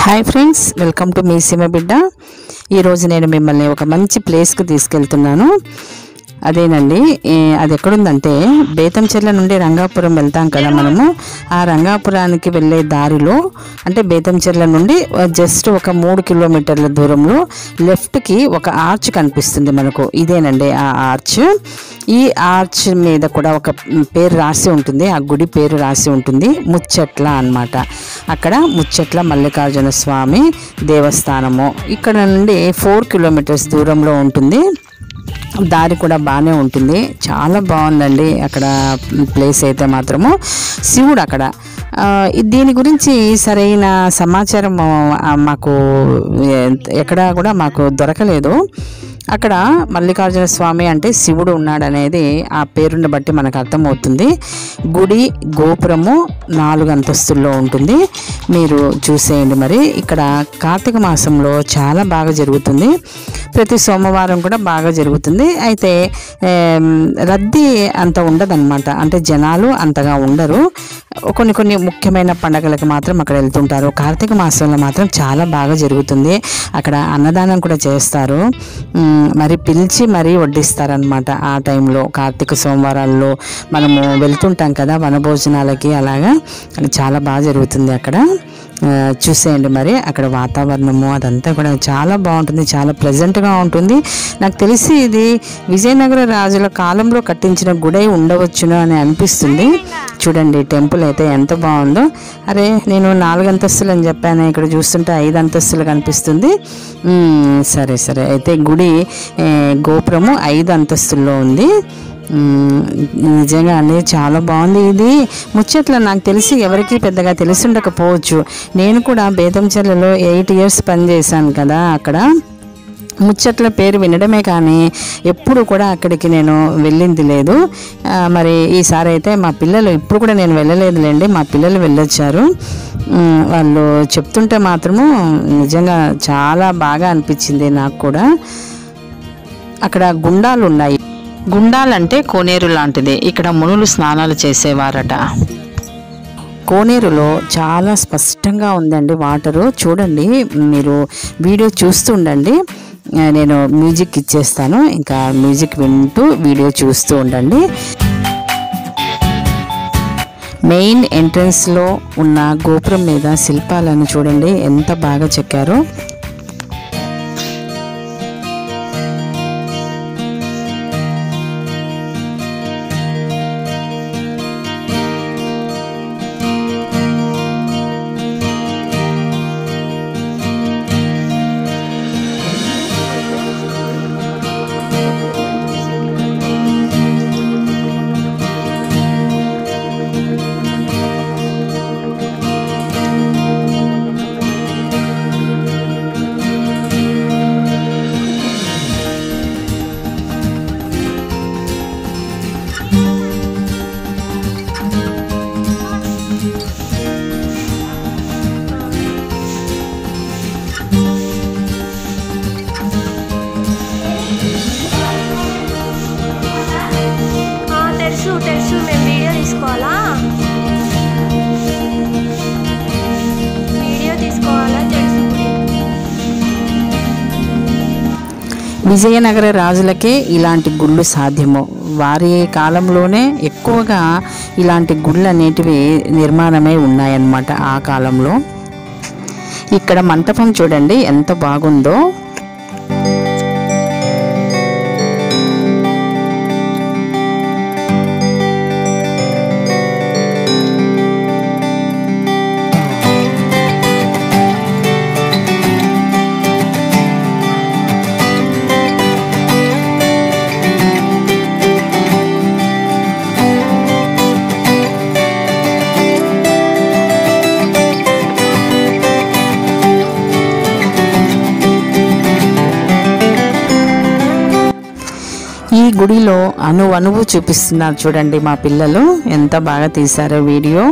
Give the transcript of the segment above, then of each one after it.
Hi friends, welcome to me సీమ బిడ్డ. ఈరోజు నేను మిమ్మల్ని ఒక మంచి ప్లేస్కి తీసుకెళ్తున్నాను. అదేనండి, అది ఎక్కడుందంటే బేతంచెర్ల నుండి రంగాపురం వెళ్తాం కదా మనము. ఆ రంగాపురానికి వెళ్ళే దారిలో అంటే బేతంచెర్ల నుండి జస్ట్ ఒక 3 కిలోమీటర్ల దూరంలో లెఫ్ట్కి ఒక ఆర్చ్ కనిపిస్తుంది మనకు. ఇదేనండి ఆ ఆర్చ్. ఈ ఆర్చ్ మీద కూడా ఒక పేరు రాసి ఉంటుంది, ఆ గుడి పేరు రాసి ఉంటుంది, ముచ్చట్ల అన్నమాట. అక్కడ ముచ్చట్ల మల్లికార్జున స్వామి దేవస్థానము. ఇక్కడ నుండి 4 కిలోమీటర్స్ దూరంలో ఉంటుంది. దారి కూడా బాగానే ఉంటుంది, చాలా బాగుందండి అక్కడ ప్లేస్ అయితే మాత్రము. శివుడు అక్కడ. దీని గురించి సరైన సమాచారం మాకు ఎక్కడ కూడా మాకు దొరకలేదు. అక్కడ మల్లికార్జున స్వామి అంటే శివుడు ఉన్నాడనేది ఆ పేరుని బట్టి మనకు అర్థమవుతుంది. గుడి గోపురము 4 అంతస్తుల్లో ఉంటుంది. మీరు చూసేయండి. మరి ఇక్కడ కార్తీక మాసంలో చాలా బాగా జరుగుతుంది. ప్రతి సోమవారం కూడా బాగా జరుగుతుంది. అయితే రద్దీ అంత ఉండదన్నమాట, అంటే జనాలు అంతగా ఉండరు. కొన్ని ముఖ్యమైన పండగలకు మాత్రం అక్కడ వెళ్తుంటారు. కార్తీక మాసంలో మాత్రం చాలా బాగా జరుగుతుంది. అక్కడ అన్నదానం కూడా చేస్తారు, మరి పిలిచి మరీ వడ్డిస్తారనమాట. ఆ టైంలో కార్తీక సోమవారాల్లో మనము వెళ్తుంటాం కదా వనభోజనాలకి, అలాగా చాలా బాగా జరుగుతుంది అక్కడ. చూసేయండి. మరి అక్కడ వాతావరణము అదంతా కూడా చాలా బాగుంటుంది, చాలా ప్లెజెంట్గా ఉంటుంది. నాకు తెలిసి ఇది విజయనగర రాజుల కాలంలో కట్టించిన గుడై ఉండవచ్చును అని అనిపిస్తుంది. చూడండి టెంపుల్ అయితే ఎంత బాగుందో. అరే, నేను 4 అంతస్తులు అని చెప్పాను, ఇక్కడ చూస్తుంటే 5 అంతస్తులు కనిపిస్తుంది. సరే అయితే గుడి గోపురము 5 అంతస్తుల్లో ఉంది. నిజంగా అనేది చాలా బాగుంది. ఇది ముచ్చట్ల నాకు తెలిసి ఎవరికి పెద్దగా తెలిసి ఉండకపోవచ్చు. నేను కూడా బేతంచెర్లలో 8 years పనిచేశాను కదా. అక్కడ ముచ్చట్ల పేరు వినడమే కానీ ఎప్పుడు కూడా అక్కడికి నేను వెళ్ళింది లేదు. మరి ఈసారి అయితే మా పిల్లలు, ఇప్పుడు కూడా నేను వెళ్ళలేదులేండి, మా పిల్లలు వెళ్ళొచ్చారు. వాళ్ళు చెప్తుంటే మాత్రము నిజంగా చాలా బాగా అనిపించింది నాకు కూడా. అక్కడ గుండాలు ఉన్నాయి. గుండాలంటే కోనేరు లాంటిది. ఇక్కడ మునులు స్నానాలు చేసేవారట. కోనేరులో చాలా స్పష్టంగా ఉందండి వాటరు. చూడండి, మీరు వీడియో చూస్తూ ఉండండి, నేను మ్యూజిక్ ఇచ్చేస్తాను. ఇంకా మ్యూజిక్ వింటూ వీడియో చూస్తూ ఉండండి. మెయిన్ ఎంట్రన్స్లో ఉన్న గోపురం మీద శిల్పాలను చూడండి ఎంత బాగా చెక్కారో. తెలుసు మేము వీడియో తీసుకోవాలా తెలుసు. విజయనగర రాజులకే ఇలాంటి గుళ్ళు సాధ్యము. వారి కాలంలోనే ఎక్కువగా ఇలాంటి గుళ్ళు అనేటివి నిర్మాణమై ఉన్నాయన్నమాట ఆ కాలంలో. ఇక్కడ మంటపం చూడండి ఎంత బాగుందో. ఈ గుడిలో అణువణువు చూపిస్తున్నారు చూడండి మా పిల్లలు, ఎంత బాగా తీశారో వీడియో.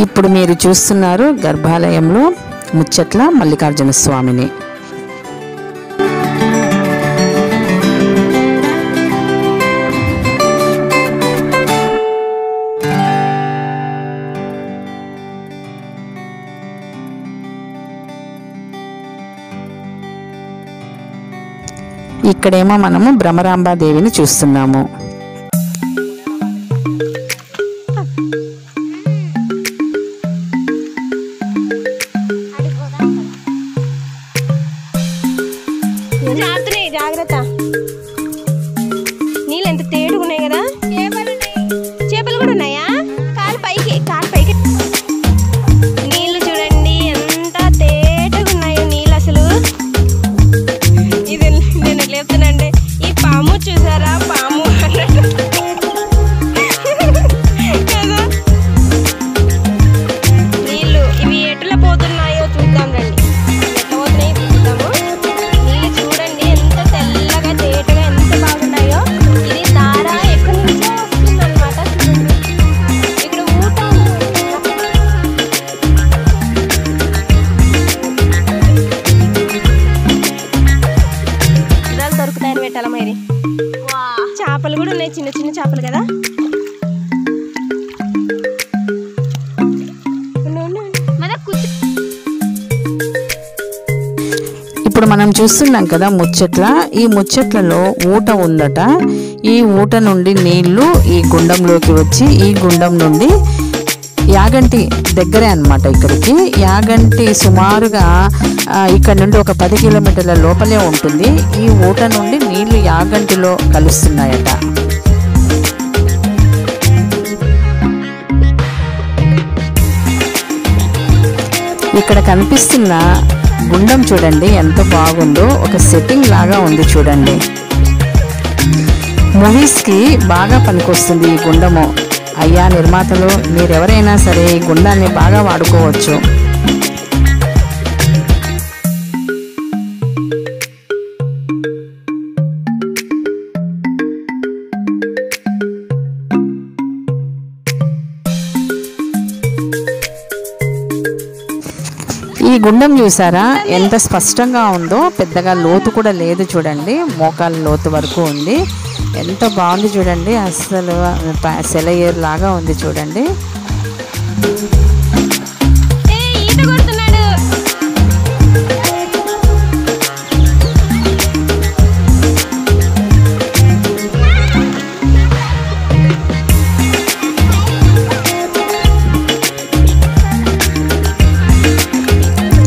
ఇప్పుడు మీరు చూస్తున్నారు గర్భాలయంలో ముచ్చట్ల మల్లికార్జున స్వామిని. ఇక్కడేమో మనము భ్రమరాంబాదేవిని చూస్తున్నాము. జాగ్రత్త, నీళ్ళు ఎంత తేడుగా ఉన్నాయి కదా. చేపలు కూడా ఉన్నాయా? కాలు పైకి నీళ్ళు చూడండి ఎంత తేటగా ఉన్నాయో నీళ్ళు. అసలు ఇది నేను లేపుతానండి. ఈ పాము చూసారా, పాము అన్నట్టు కదా. నీళ్ళు ఇవి ఎట్లా పోతున్నాయో చూద్దాం రండి. ఎట్లా పోతున్నాయో చూద్దాము. నీళ్ళు చూడండి ఎంత తెల్లగా తేటగా ఎంత బాగున్నాయో. ఇది దార ఎక్కడి నుంచో వస్తుంది అనమాట. చూడండి ఇక్కడ ఊట ఇదాలు దొరుకుతాయని పెట్టాల మరి. చేపలు కూడా ఉన్నాయి, చిన్న చిన్న చేపలు కదా. ఇప్పుడు మనం చూస్తున్నాం కదా ముచ్చట్ల. ఈ ముచ్చట్లలో ఊట ఉందట. ఈ ఊట నుండి నీళ్లు ఈ గుండంలోకి వచ్చి ఈ గుండం నుండి యాగంటి దగ్గరే అన్నమాట. ఇక్కడికి యాగంటి సుమారుగా ఇక్కడ నుండి ఒక 10 కిలోమీటర్ల లోపలే ఉంటుంది. ఈ ఊట నుండి నీళ్లు యాగంటిలో కలుస్తున్నాయట. ఇక్కడ కనిపిస్తున్న గుండం చూడండి ఎంత బాగుందో. ఒక సెట్టింగ్ లాగా ఉంది చూడండి. మూవీస్కి బాగా పనికొస్తుంది ఈ గుండము. అయ్యా నిర్మాతలు, మీరెవరైనా సరే ఈ గుండాన్ని బాగా వాడుకోవచ్చు. ఈ గుండం చూసారా ఎంత స్పష్టంగా ఉందో. పెద్దగా లోతు కూడా లేదు చూడండి, మోకాల లోతు వరకు ఉంది. ఎంత బాగుంది చూడండి. అసలు సెలయేరు లాగా ఉంది చూడండి.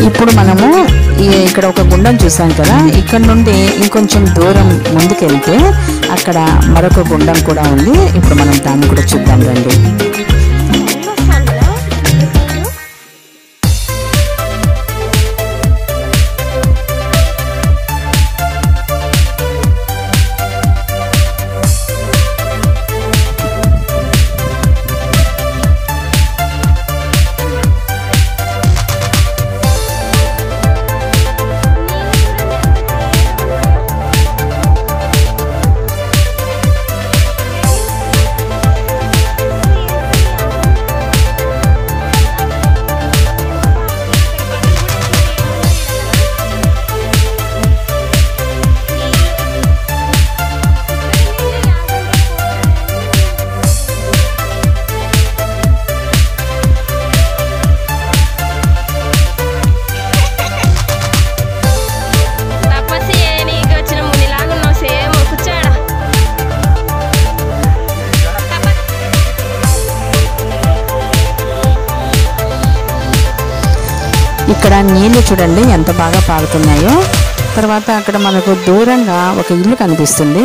ఇప్పుడు మనము ఇక్కడ ఒక గుండం చూసాం కదా. ఇక్కడ నుండి ఇంకొంచెం దూరం ముందుకెళ్తే అక్కడ మరొక గుండం కూడా ఉంది. ఇప్పుడు మనం దాన్ని కూడా చూద్దాం రండి. ఇక్కడ నీళ్లు చూడండి ఎంత బాగా పారుతున్నాయో. తర్వాత అక్కడ మనకు దూరంగా ఒక ఇల్లు కనిపిస్తుంది.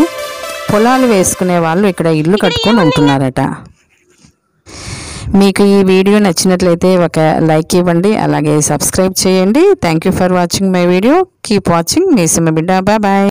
పొలాలు వేసుకునే వాళ్ళు ఇక్కడ ఇల్లు కట్టుకొని ఉంటున్నారట. మీకు ఈ వీడియో నచ్చినట్లయితే ఒక లైక్ ఇవ్వండి, అలాగే సబ్స్క్రైబ్ చేయండి. Thank you for watching my video. Keep watching మీ సిమ బిడ్డ. Bye bye.